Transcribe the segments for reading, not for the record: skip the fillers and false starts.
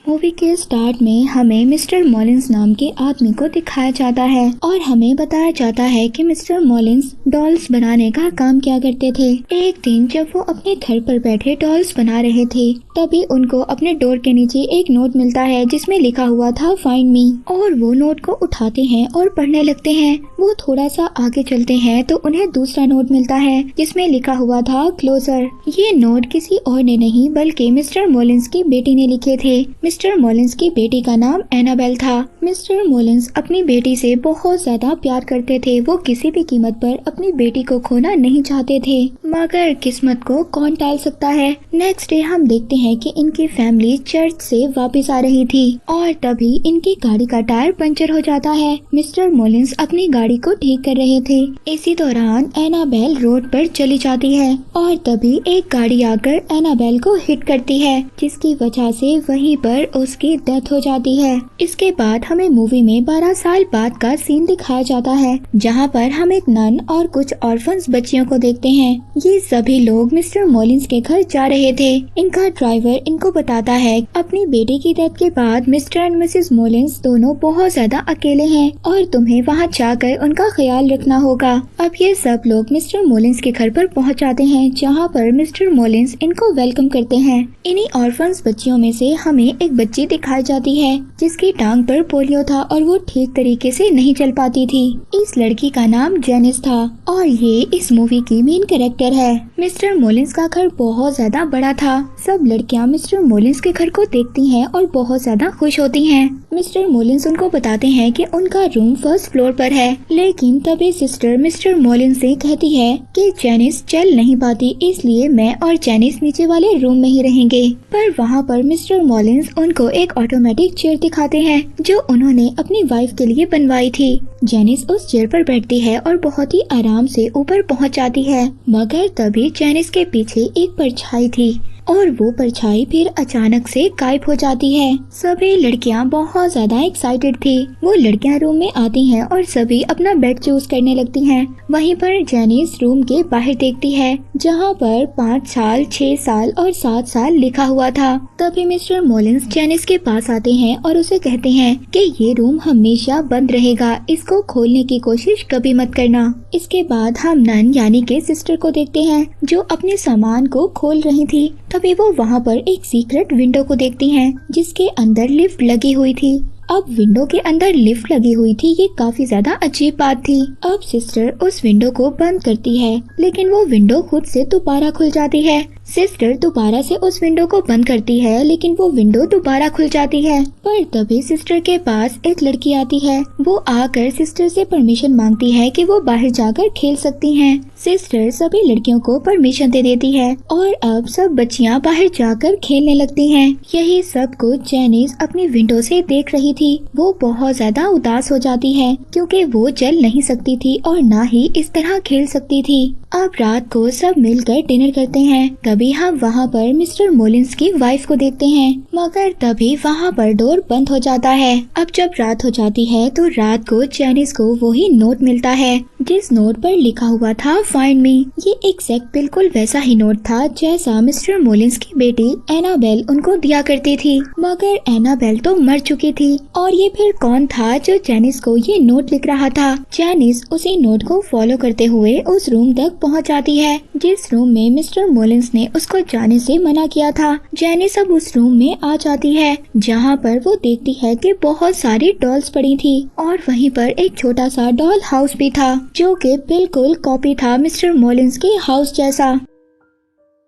Movie के start में हमें मिस्टर मॉलिंस नाम के आदमी को दिखाया जाता है और हमें बताया जाता है कि मिस्टर मॉलिंस डॉल्स बनाने का काम किया करते थे। एक दिन जब वो अपने घर पर बैठे डॉल्स बना रहे थे, तभी उनको अपने डोर के नीचे एक नोट मिलता है जिसमें लिखा हुआ था फाइंड मी, और वो नोट को उठाते हैं और पढ़ने लगते हैं। वो थोड़ा सा आगे चलते हैं तो उन्हें दूसरा नोट मिलता है जिसमें लिखा हुआ था क्लोजर। ये नोट किसी और ने नहीं बल्कि मिस्टर मॉलिंस की बेटी ने लिखे थे। मिस्टर मॉलिंस की बेटी का नाम एनाबेल था। मिस्टर मॉलिंस अपनी बेटी से बहुत ज्यादा प्यार करते थे। वो किसी भी कीमत पर अपनी बेटी को खोना नहीं चाहते थे, मगर किस्मत को कौन टाल सकता है। नेक्स्ट डे हम देखते हैं कि इनकी फैमिली चर्च से वापस आ रही थी और तभी इनकी गाड़ी का टायर पंचर हो जाता है। मिस्टर मॉलिंस अपनी गाड़ी को ठीक कर रहे थे। इसी दौरान एनाबेल रोड पर चली जाती है और तभी एक गाड़ी आकर एनाबेल को हिट करती है, जिसकी वजह से वहीं पर उसकी डेथ हो जाती है। इसके बाद हमें मूवी में 12 साल बाद का सीन दिखाया जाता है, जहां पर हम एक नन और कुछ ऑर्फन्स बच्चियों को देखते हैं। ये सभी लोग मिस्टर मॉलिंस के घर जा रहे थे। इनका ड्राइवर इनको बताता है अपनी बेटी की डेथ के बाद मिस्टर एंड मिसेस मॉलिंस दोनों बहुत ज्यादा अकेले हैं और तुम्हें वहां जाकर उनका ख्याल रखना होगा। अब ये सब लोग मिस्टर मॉलिंस के घर पर पहुंच जाते हैं, जहां पर मिस्टर मॉलिंस इनको वेलकम करते हैं। इन्हीं ऑर्फन्स बच्चियों में से हमें एक बच्ची दिखाई जाती है जिसकी टांग पर पोलियो था और वो ठीक तरीके से नहीं चल पाती थी। इस लड़की का नाम जेनिस था और ये इस मूवी की मेन कैरेक्टर है। मिस्टर मॉलिंस का घर बहुत ज्यादा बड़ा था। सब लड़कियां मिस्टर मॉलिंस के घर को देखती हैं और बहुत ज्यादा खुश होती हैं। मिस्टर मॉलिंस उनको बताते हैं कि उनका रूम फर्स्ट फ्लोर पर है, लेकिन तभी सिस्टर मिस्टर मॉलिंस से कहती है कि जेनिस चल नहीं पाती, इसलिए मैं और जेनिस नीचे वाले रूम में ही रहेंगे। पर वहाँ पर मिस्टर मॉलिंस उनको एक ऑटोमेटिक चेयर दिखाते हैं जो उन्होंने अपनी वाइफ के लिए बनवाई थी। जेनिस उस चेयर पर बैठती है और बहुत ही आराम से ऊपर पहुँच जाती है, मगर तभी जेनिस के पीछे एक परछाई थी और वो परछाई फिर अचानक से गायब हो जाती है। सभी लड़कियां बहुत ज्यादा एक्साइटेड थी। वो लड़कियां रूम में आती हैं और सभी अपना बेड चूज करने लगती हैं। वहीं पर जेनिस रूम के बाहर देखती है, जहां पर 5 साल, 6 साल और 7 साल लिखा हुआ था। तभी मिस्टर मॉलिंस जेनिस के पास आते हैं और उसे कहते हैं कि ये रूम हमेशा बंद रहेगा, इसको खोलने की कोशिश कभी मत करना। इसके बाद हम नन यानी के सिस्टर को देखते हैं जो अपने सामान को खोल रही थी। तभी वो वहाँ पर एक सीक्रेट विंडो को देखती हैं जिसके अंदर लिफ्ट लगी हुई थी। अब विंडो के अंदर लिफ्ट लगी हुई थी, ये काफी ज्यादा अजीब बात थी। अब सिस्टर उस विंडो को बंद करती है, लेकिन वो विंडो खुद से दोबारा खुल जाती है। सिस्टर दोबारा से उस विंडो को बंद करती है, लेकिन वो विंडो दोबारा खुल जाती है। पर तभी सिस्टर के पास एक लड़की आती है। वो आकर सिस्टर से परमिशन मांगती है कि वो बाहर जाकर खेल सकती हैं। सिस्टर सभी लड़कियों को परमिशन दे देती है और अब सब बच्चियां बाहर जाकर खेलने लगती हैं। यही सब कुछ जेनिस अपनी विंडो से देख रही थी। वो बहुत ज्यादा उदास हो जाती है क्योंकि वो चल नहीं सकती थी और ना ही इस तरह खेल सकती थी। अब रात को सब मिलकर डिनर करते हैं। तभी हम वहाँ पर मिस्टर मॉलिंस की वाइफ को देखते हैं, मगर तभी वहाँ पर डोर बंद हो जाता है। अब जब रात हो जाती है तो रात को जेनिस को वही नोट मिलता है जिस नोट पर लिखा हुआ था फाइंड मी। ये एग्जैक्ट बिल्कुल वैसा ही नोट था जैसा मिस्टर मॉलिंस की बेटी एनाबेल उनको दिया करती थी, मगर एनाबेल तो मर चुकी थी। और ये फिर कौन था जो जेनिस को ये नोट लिख रहा था। जेनिस उसी नोट को फॉलो करते हुए उस रूम तक पहुंच जाती है जिस रूम में मिस्टर मॉलिंस ने उसको जाने से मना किया था। जेनिस अब उस रूम में आ जाती है, जहां पर वो देखती है कि बहुत सारी डॉल्स पड़ी थी और वहीं पर एक छोटा सा डॉल हाउस भी था जो कि बिल्कुल कॉपी था मिस्टर मॉलिंस के हाउस जैसा।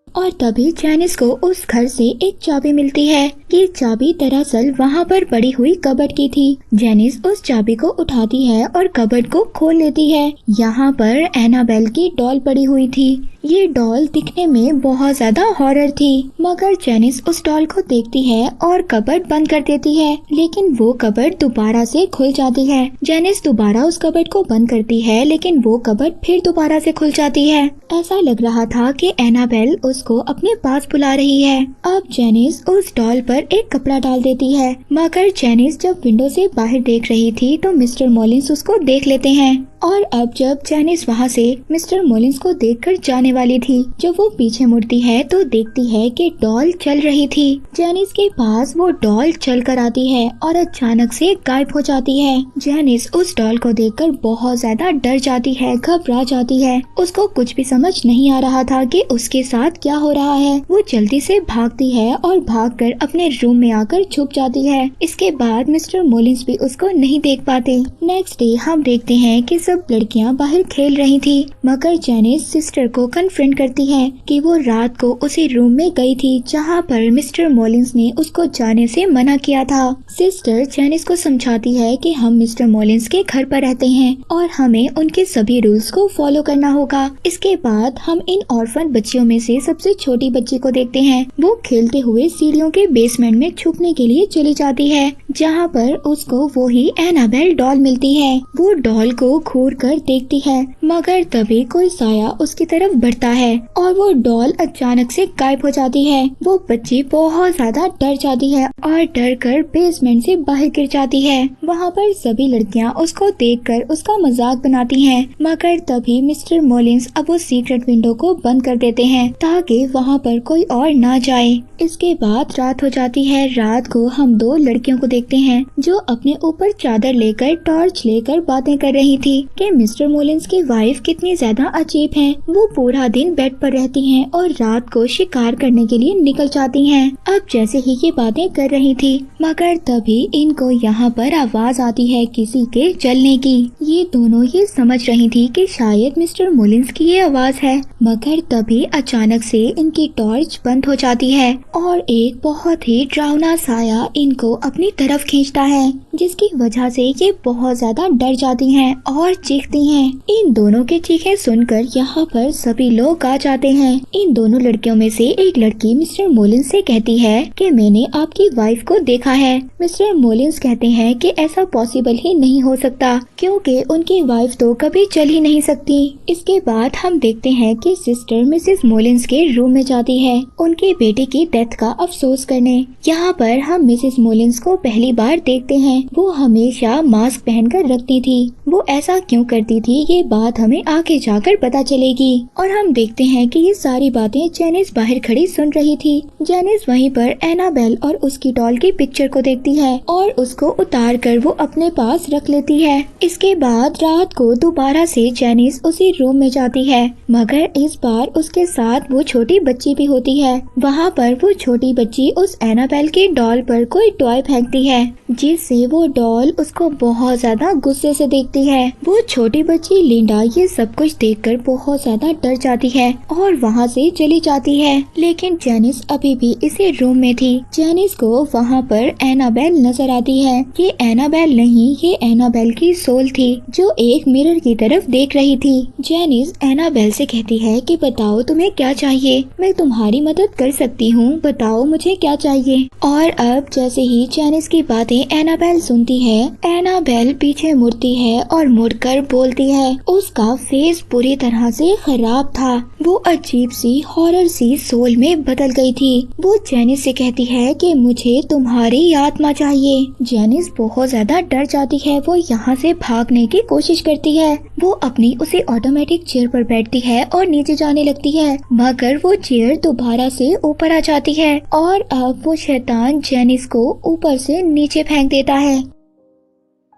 और तभी जेनिस को उस घर से एक चाबी मिलती है। ये चाबी दरअसल वहाँ पर पड़ी हुई कबर्ड की थी। जेनिस उस चाबी को उठाती है और कबर्ड को खोल लेती है। यहाँ पर एनाबेल की डॉल पड़ी हुई थी। ये डॉल दिखने में बहुत ज्यादा हॉरर थी, मगर जेनिस उस डॉल को देखती है और कबर्ड बंद कर देती है, लेकिन वो कबर्ड दोबारा से खुल जाती है। जेनिस दोबारा उस कबर्ड को बंद करती है, लेकिन वो कबर्ड फिर दोबारा से खुल जाती है। ऐसा लग रहा था कि एनाबेल उसको अपने पास बुला रही है। अब जेनिस उस डॉल पर एक कपड़ा डाल देती है, मगर जेनिस जब विंडो से बाहर देख रही थी तो मिस्टर मॉलिंस उसको देख लेते हैं। और अब जब जैनिस वहाँ से मिस्टर मॉलिंस को देखकर जाने वाली थी, जब वो पीछे मुड़ती है तो देखती है कि डॉल चल रही थी। जैनिस के पास वो डॉल चल कर आती है और अचानक से गायब हो जाती है। जैनिस उस डॉल को देखकर बहुत ज्यादा डर जाती है, घबरा जाती है। उसको कुछ भी समझ नहीं आ रहा था कि उसके साथ क्या हो रहा है। वो जल्दी से भागती है और भागकर अपने रूम में आकर छुप जाती है। इसके बाद मिस्टर मॉलिंस भी उसको नहीं देख पाते। नेक्स्ट डे हम देखते हैं कि सब लड़कियां बाहर खेल रही थी, मगर जैनिस सिस्टर को कन्फ्रंट करती है कि वो रात को उसी रूम में गई थी जहां पर मिस्टर मॉलिंस ने उसको जाने से मना किया था। सिस्टर जैनिस को समझाती है कि हम मिस्टर मॉलिंस के घर पर रहते हैं और हमें उनके सभी रूल्स को फॉलो करना होगा। इसके बाद हम इन ऑर्फन बच्चियों में से सबसे छोटी बच्ची को देखते हैं। वो खेलते हुए सीढ़ियों के बेसमेंट में छुपने के लिए चली जाती है, जहाँ पर उसको वो ही एनाबेल डॉल मिलती है। वो डॉल को घूर कर देखती है, मगर तभी कोई साया उसकी तरफ बढ़ता है और वो डॉल अचानक से गायब हो जाती है। वो बच्ची बहुत ज्यादा डर जाती है और डर कर बेसमेंट से बाहर गिर जाती है। वहाँ पर सभी लड़कियाँ उसको देखकर उसका मजाक बनाती हैं, मगर तभी मिस्टर मॉलिंस अब वो सीक्रेट विंडो को बंद कर देते हैं ताकि वहाँ पर कोई और ना जाए। इसके बाद रात हो जाती है। रात को हम दो लड़कियों को देखते हैं जो अपने ऊपर चादर लेकर टॉर्च लेकर बातें कर रही थी कि मिस्टर मॉलिंस की वाइफ कितनी ज्यादा अजीब है। वो पूरा दिन बेड पर रहती हैं और रात को शिकार करने के लिए निकल जाती हैं। अब जैसे ही ये बातें कर रही थी, मगर तभी इनको यहाँ पर आवाज आती है किसी के चलने की। ये दोनों ये समझ रही थी कि शायद मिस्टर मॉलिंस की ये आवाज है, मगर तभी अचानक से इनकी टॉर्च बंद हो जाती है और एक बहुत ही डरावना साया इनको अपनी तरफ खींचता है, जिसकी वजह से ये बहुत ज्यादा डर जाती हैं और चीखती हैं। इन दोनों के चीखें सुनकर यहाँ पर सभी लोग आ जाते हैं। इन दोनों लड़कियों में से एक लड़की मिस्टर मॉलिंस से कहती है कि मैंने आपकी वाइफ को देखा है। मिस्टर मॉलिंस कहते हैं कि ऐसा पॉसिबल ही नहीं हो सकता, क्योंकि उनकी वाइफ तो कभी चल ही नहीं सकती। इसके बाद हम देखते हैं कि सिस्टर मिसेस मॉलिंस के रूम में जाती है उनके बेटे की डेथ का अफसोस करने। यहाँ पर हम मिसेस मॉलिंस को पहली बार देखते हैं। वो हमेशा मास्क पहनकर रखती थी। वो ऐसा क्यों करती थी ये बात हमें आगे जाकर पता चलेगी। और हम देखते हैं कि ये सारी बातें जैनिस बाहर खड़ी सुन रही थी। जैनिस वहीं पर एनाबेल और उसकी डॉल की पिक्चर को देखती है और उसको उतार कर वो अपने पास रख लेती है। इसके बाद रात को दोबारा से जैनिस उसी रूम में जाती है, मगर इस बार उसके साथ वो छोटी बच्ची भी होती है। वहाँ पर वो छोटी बच्ची उस एनाबेल की डॉल पर कोई टॉय फेंकती है, जिससे वो डॉल उसको बहुत ज्यादा गुस्से से देखती है। वो छोटी बच्ची लिंडा ये सब कुछ देखकर बहुत ज्यादा डर जाती है और वहाँ से चली जाती है, लेकिन जैनिस अभी भी इसी रूम में थी। जैनिस को वहाँ पर एनाबेल नजर आती है। ये एनाबेल नहीं, ये एनाबेल की सोल थी जो एक मिरर की तरफ देख रही थी। जैनिस एनाबेल से कहती है कि बताओ तुम्हें क्या चाहिए, मैं तुम्हारी मदद कर सकती हूँ, बताओ मुझे क्या चाहिए। और अब जैसे ही जैनिस की बातें एनाबेल सुनती है, एनाबेल पीछे मुड़ती है और मुड़कर बोलती है। उसका फेस पूरी तरह से खराब था। वो अजीब सी हॉरर सी सोल में बदल गई थी। वो जैनिस से कहती है कि मुझे तुम्हारी आत्मा चाहिए। जैनिस बहुत ज्यादा डर जाती है। वो यहाँ से भागने की कोशिश करती है। वो अपनी उसी ऑटोमेटिक चेयर पर बैठती है और नीचे जाने लगती है, मगर वो चेयर दोबारा से ऊपर आ जाती है और अब वो शैतान जैनिस को ऊपर से नीचे फेंक देता है।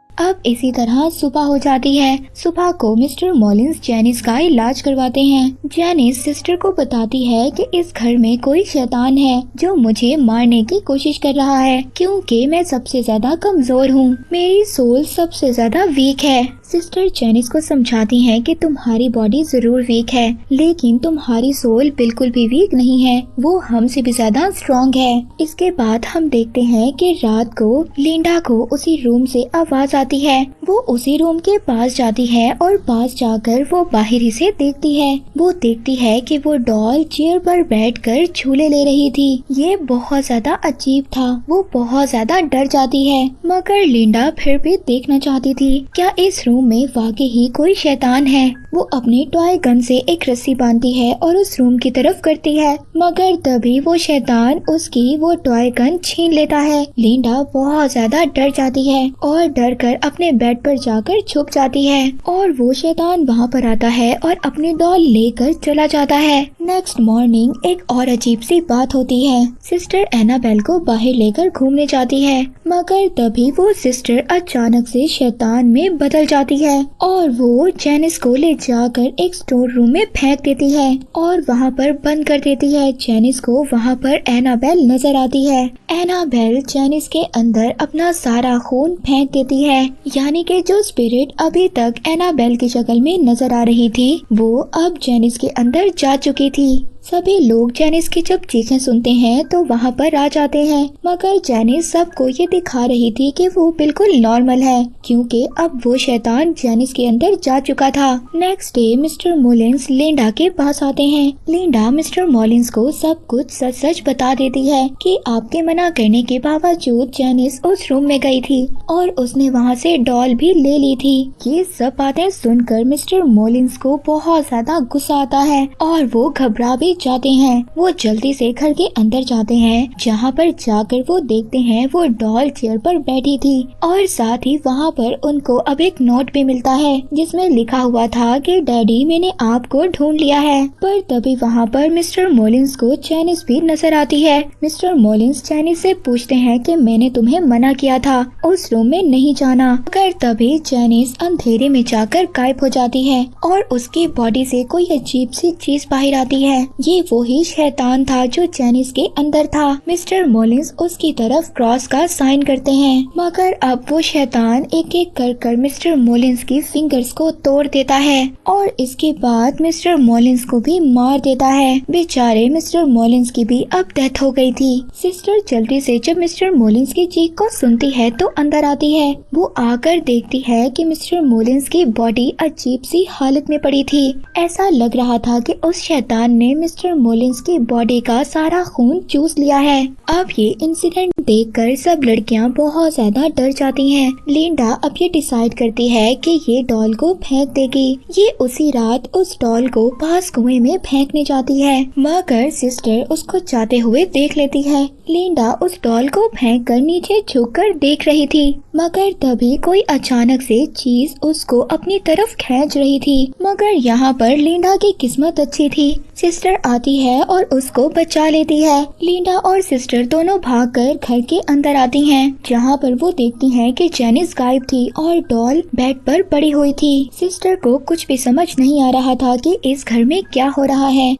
अब इसी तरह सुबह हो जाती है। सुबह को मिस्टर मॉलिंस जैनिस का इलाज करवाते हैं। जैनिस सिस्टर को बताती है कि इस घर में कोई शैतान है जो मुझे मारने की कोशिश कर रहा है, क्योंकि मैं सबसे ज्यादा कमजोर हूँ। मेरी सोल सबसे ज्यादा वीक है। सिस्टर जैनिस को समझाती हैं कि तुम्हारी बॉडी जरूर वीक है, लेकिन तुम्हारी सोल बिल्कुल भी वीक नहीं है, वो हमसे भी ज्यादा स्ट्रॉन्ग है। इसके बाद हम देखते हैं कि रात को लिंडा को उसी रूम से आवाज आती है। वो उसी रूम के पास जाती है और पास जाकर वो बाहर ही से देखती है। वो देखती है कि वो डॉल चेयर पर बैठकर झूले ले रही थी। ये बहुत ज्यादा अजीब था। वो बहुत ज्यादा डर जाती है, मगर लिंडा फिर भी देखना चाहती थी क्या इस रूम में वाकई ही कोई शैतान है। वो अपने टॉय गन से एक रस्सी बांधती है और उस रूम की तरफ करती है, मगर तभी वो शैतान उसकी वो टॉय गन छीन लेता है। लिंडा बहुत ज्यादा डर जाती है और डर कर अपने बेड पर जाकर छुप जाती है और वो शैतान वहाँ पर आता है और अपनी डॉल लेकर चला जाता है। नेक्स्ट मॉर्निंग एक और अजीब सी बात होती है। सिस्टर एनाबेल को बाहर लेकर घूमने जाती है, मगर तभी वो सिस्टर अचानक से शैतान में बदल जाती है और वो जेनिस को ले जाकर एक स्टोर रूम में फेंक देती है और वहाँ पर बंद कर देती है। जेनिस को वहाँ पर एनाबेल नजर आती है। एनाबेल जेनिस के अंदर अपना सारा खून फेंक देती है, यानी कि जो स्पिरिट अभी तक एनाबेल की शक्ल में नजर आ रही थी वो अब जेनिस के अंदर जा चुकी थी। सभी लोग जेनिस की जब चीखें सुनते हैं तो वहाँ पर आ जाते हैं, मगर जेनिस सबको ये दिखा रही थी कि वो बिल्कुल नॉर्मल है, क्योंकि अब वो शैतान जेनिस के अंदर जा चुका था। नेक्स्ट डे मिस्टर मोलिन्स लिंडा के पास आते हैं। लिंडा मिस्टर मोलिन्स को सब कुछ सच सच बता देती है कि आपके मना करने के बावजूद जेनिस उस रूम में गई थी और उसने वहाँ से डॉल भी ले ली थी। ये सब बातें सुनकर मिस्टर मोलिन्स को बहुत ज्यादा गुस्सा आता है और वो घबरा भी जाते हैं। वो जल्दी से घर के अंदर जाते हैं, जहाँ पर जाकर वो देखते हैं वो डॉल चेयर पर बैठी थी और साथ ही वहाँ पर उनको अब एक नोट भी मिलता है जिसमें लिखा हुआ था कि डैडी मैंने आपको ढूंढ लिया है। पर तभी वहाँ पर मिस्टर मोलिन्स को जेनिस भी नजर आती है। मिस्टर मोलिन्स जेनिस से पूछते हैं कि मैंने तुम्हें मना किया था उस रूम में नहीं जाना, मगर तभी जेनिस अंधेरे में जाकर गायब हो जाती है और उसकी बॉडी से कोई अजीब सी चीज बाहर आती है। ये वही शैतान था जो जेनिस के अंदर था। मिस्टर मोलिन्स उसकी तरफ क्रॉस का साइन करते हैं, मगर अब वो शैतान एक एक कर मिस्टर मोलिन्स की फिंगर्स को तोड़ देता है और इसके बाद मिस्टर मोलिन्स को भी मार देता है। बेचारे मिस्टर मोलिन्स की भी अब डेथ हो गई थी। सिस्टर जल्दी से जब मिस्टर मोलिन्स की चीख को सुनती है तो अंदर आती है। वो आकर देखती है कि मिस्टर मोलिन्स की बॉडी अजीब सी हालत में पड़ी थी। ऐसा लग रहा था कि उस शैतान ने मिस्टर मोलिन्स की बॉडी का सारा खून चूस लिया है। अब ये इंसिडेंट देखकर सब लड़कियां बहुत ज्यादा डर जाती हैं। लिंडा अब ये डिसाइड करती है कि ये डॉल को फेंक देगी। ये उसी रात उस डॉल को पास कुएं में फेंकने जाती है, मगर सिस्टर उसको जाते हुए देख लेती है। लिंडा उस डॉल को फेंक कर नीचे झुककर देख रही थी, मगर तभी कोई अचानक से चीज उसको अपनी तरफ खींच रही थी। मगर यहाँ पर लिंडा की किस्मत अच्छी थी। सिस्टर आती है और उसको बचा लेती है। लिंडा और सिस्टर दोनों भागकर घर के अंदर आती हैं, जहाँ पर वो देखती हैं कि जेनिस गायब थी और डॉल बेड पर पड़ी हुई थी। सिस्टर को कुछ भी समझ नहीं आ रहा था कि इस घर में क्या हो रहा है।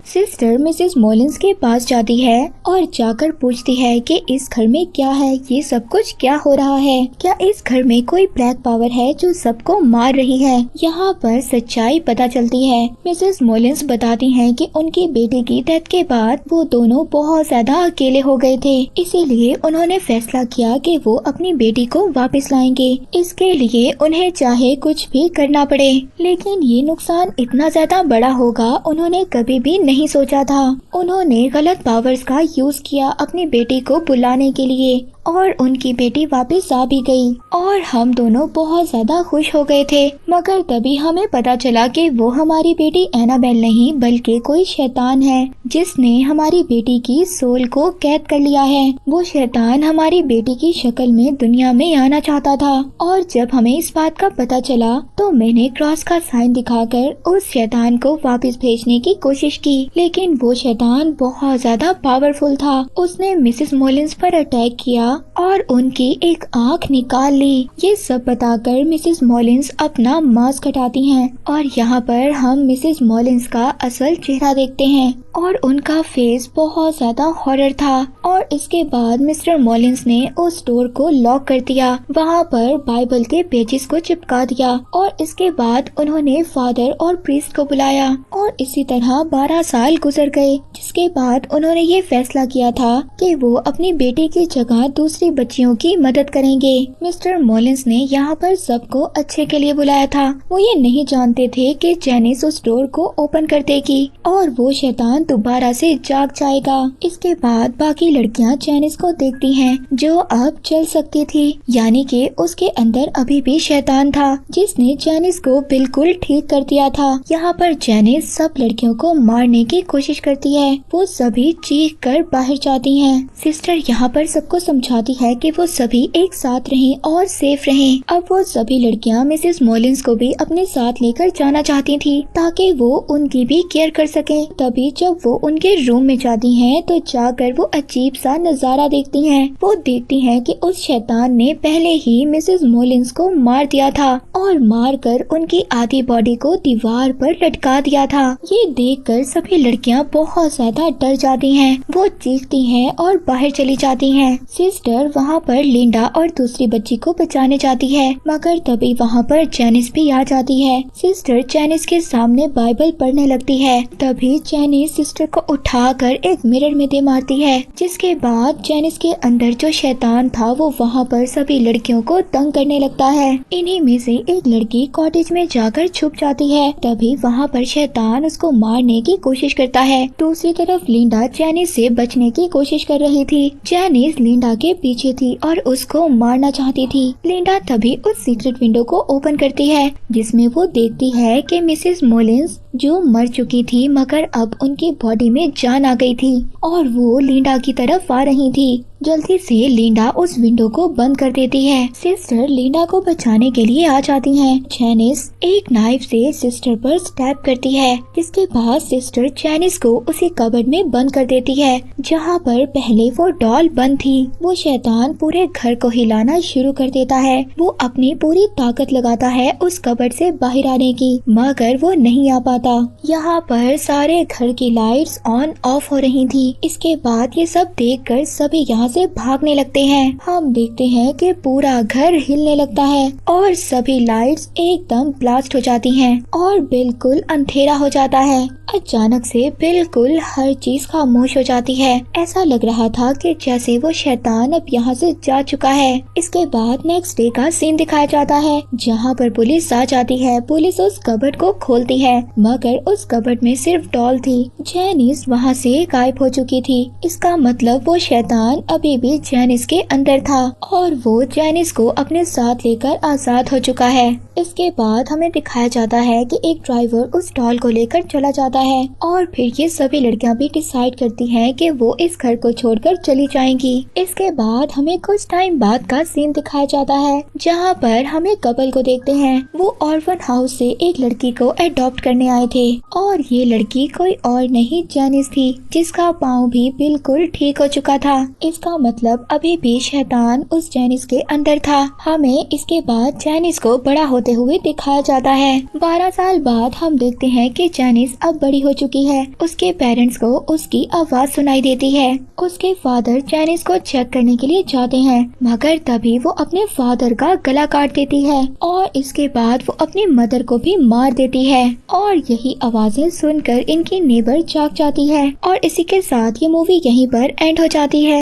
सिस्टर मिसेस मोलिन्स के पास जाती है और जाकर पूछती है कि इस घर में क्या है, ये सब कुछ क्या हो रहा है, क्या इस घर में कोई ब्लैक पावर है जो सबको मार रही है। यहाँ पर सच्चाई पता चलती है। मिसेस मोलिन्स बताती हैं कि उनकी बेटी की डेथ के बाद वो दोनों बहुत ज्यादा अकेले हो गए थे, इसीलिए उन्होंने फैसला किया कि वो अपनी बेटी को वापस लाएंगे। इसके लिए उन्हें चाहे कुछ भी करना पड़े, लेकिन ये नुकसान इतना ज्यादा बड़ा होगा उन्होंने कभी भी नहीं सोचा था। उन्होंने गलत पावर्स का यूज किया अपनी बेटी को बुलाने के लिए और उनकी बेटी वापस आ भी गई और हम दोनों बहुत ज्यादा खुश हो गए थे। मगर तभी हमें पता चला कि वो हमारी बेटी एनाबेल नहीं बल्कि कोई शैतान है जिसने हमारी बेटी की सोल को कैद कर लिया है। वो शैतान हमारी बेटी की शक्ल में दुनिया में आना चाहता था और जब हमें इस बात का पता चला तो मैंने क्रॉस का साइन दिखाकर उस शैतान को वापस भेजने की कोशिश की, लेकिन वो शैतान बहुत ज्यादा पावरफुल था। उसने मिसेस मोलिन्स पर अटैक किया और उनकी एक आंख निकाल ली। ये सब बताकर मिसेस मोलिन्स अपना मास्क हटाती हैं और यहाँ पर हम मिसेस मोलिन्स का असल चेहरा देखते हैं और उनका फेस बहुत ज्यादा हॉरर था। और इसके बाद मिस्टर मोलिन्स ने उस डोर को लॉक कर दिया, वहाँ पर बाइबल के पेजेस को चिपका दिया और इसके बाद उन्होंने फादर और प्रीस्ट को बुलाया और इसी तरह 12 साल गुजर गए, जिसके बाद उन्होंने ये फैसला किया था कि वो अपनी बेटी की जगह दूसरी बच्चियों की मदद करेंगे। मिस्टर मॉलिंस ने यहाँ पर सबको अच्छे के लिए बुलाया था। वो ये नहीं जानते थे कि जेनिस उस डोर को ओपन कर देगी और वो शैतान दोबारा से जाग जाएगा। इसके बाद बाकी लड़कियाँ जेनिस को देखती हैं जो अब चल सकती थी, यानी कि उसके अंदर अभी भी शैतान था जिसने जेनिस को बिल्कुल ठीक कर दिया था। यहाँ पर जेनिस सब लड़कियों को मारने की कोशिश करती है। वो सभी चीख कर बाहर जाती हैं। सिस्टर यहाँ पर सबको समझाती है कि वो सभी एक साथ रहें और सेफ रहें। अब वो सभी लड़कियाँ मिसेस मॉलिंस को भी अपने साथ लेकर जाना चाहती थी ताकि वो उनकी भी केयर कर सकें। तभी जब वो उनके रूम में जाती हैं तो जाकर वो अजीब सा नजारा देखती हैं। वो देखती हैं कि उस शैतान ने पहले ही मिसेस मॉलिंस को मार दिया था और मारकर उनकी आधी बॉडी को दीवार पर लटका दिया था। ये देखकर सभी लड़कियां बहुत ज्यादा डर जाती हैं। वो चीखती हैं और बाहर चली जाती हैं। सिस्टर वहाँ पर लिंडा और दूसरी बच्ची को बचाने जाती है, मगर तभी वहाँ पर जेनिस भी आ जाती है। सिस्टर जेनिस के सामने बाइबल पढ़ने लगती है। तभी जेनिस सिस्टर को उठाकर एक मिरर में दे मारती है, जिसके बाद जेनिस के अंदर जो शैतान था वो वहाँ पर सभी लड़कियों को तंग करने लगता है। इन्हीं में से एक लड़की कॉटेज में जाकर छुप जाती है। तभी वहाँ पर शैतान उसको मारने की कोशिश करता है। दूसरी तरफ लिंडा जेनिस से बचने की कोशिश कर रही थी। जेनिस लिंडा के पीछे थी और उसको मारना चाहती थी। लिंडा तभी उस सीक्रेट विंडो को ओपन करती है, जिसमें वो देखती है कि मिसेस मॉलिंस जो मर चुकी थी मगर अब उनकी बॉडी में जान आ गई थी और वो लिंडा की तरफ आ रही थी। जल्दी से लिंडा उस विंडो को बंद कर देती है। सिस्टर लिंडा को बचाने के लिए आ जाती हैं। जेनिस एक नाइफ से सिस्टर पर स्टैब करती है। इसके बाद सिस्टर जेनिस को उसी कबर्ड में बंद कर देती है जहाँ पर पहले वो डॉल बंद थी। वो शैतान पूरे घर को हिलाना शुरू कर देता है। वो अपनी पूरी ताकत लगाता है उस कबर्ड से बाहर आने की, मगर वो नहीं आ पाता। यहाँ पर सारे घर की लाइट्स ऑन ऑफ हो रही थी। इसके बाद ये सब देखकर सभी यहाँ से भागने लगते हैं। हम देखते हैं कि पूरा घर हिलने लगता है और सभी लाइट्स एकदम ब्लास्ट हो जाती हैं और बिल्कुल अंधेरा हो जाता है। अचानक से बिल्कुल हर चीज खामोश हो जाती है। ऐसा लग रहा था कि जैसे वो शैतान अब यहाँ से जा चुका है। इसके बाद नेक्स्ट डे का सीन दिखाया जाता है जहाँ पर पुलिस आ जाती है। पुलिस उस कबर्ड को खोलती है, मगर उस कबर्ड में सिर्फ डॉल थी। जेनिस वहाँ से गायब हो चुकी थी। इसका मतलब वो शैतान अभी भी जेनिस के अंदर था और वो जेनिस को अपने साथ लेकर आजाद हो चुका है। इसके बाद हमें दिखाया जाता है कि एक ड्राइवर उस डॉल को लेकर चला जाता है और फिर ये सभी लड़कियां भी डिसाइड करती हैं कि वो इस घर को छोड़कर चली जाएंगी। इसके बाद हमें कुछ टाइम बाद का सीन दिखाया जाता है जहाँ पर हमें कपल को देखते हैं। वो ऑर्फन हाउस से एक लड़की को अडॉप्ट करने आए थे और ये लड़की कोई और नहीं जेनिस थी, जिसका पाँव भी बिल्कुल ठीक हो चुका था। इसका मतलब अभी भी शैतान उस जेनिस के अंदर था। हमें इसके बाद जेनिस को बड़ा होते हुए दिखाया जाता है। 12 साल बाद हम देखते हैं कि जेनिस अब बड़ी हो चुकी है। उसके पेरेंट्स को उसकी आवाज सुनाई देती है। उसके फादर जेनिस को चेक करने के लिए जाते हैं, मगर तभी वो अपने फादर का गला काट देती है और इसके बाद वो अपनी मदर को भी मार देती है और यही आवाजें सुनकर इनकी नेबर जाग जाती है और इसी के साथ ये मूवी यहीं पर एंड हो जाती है।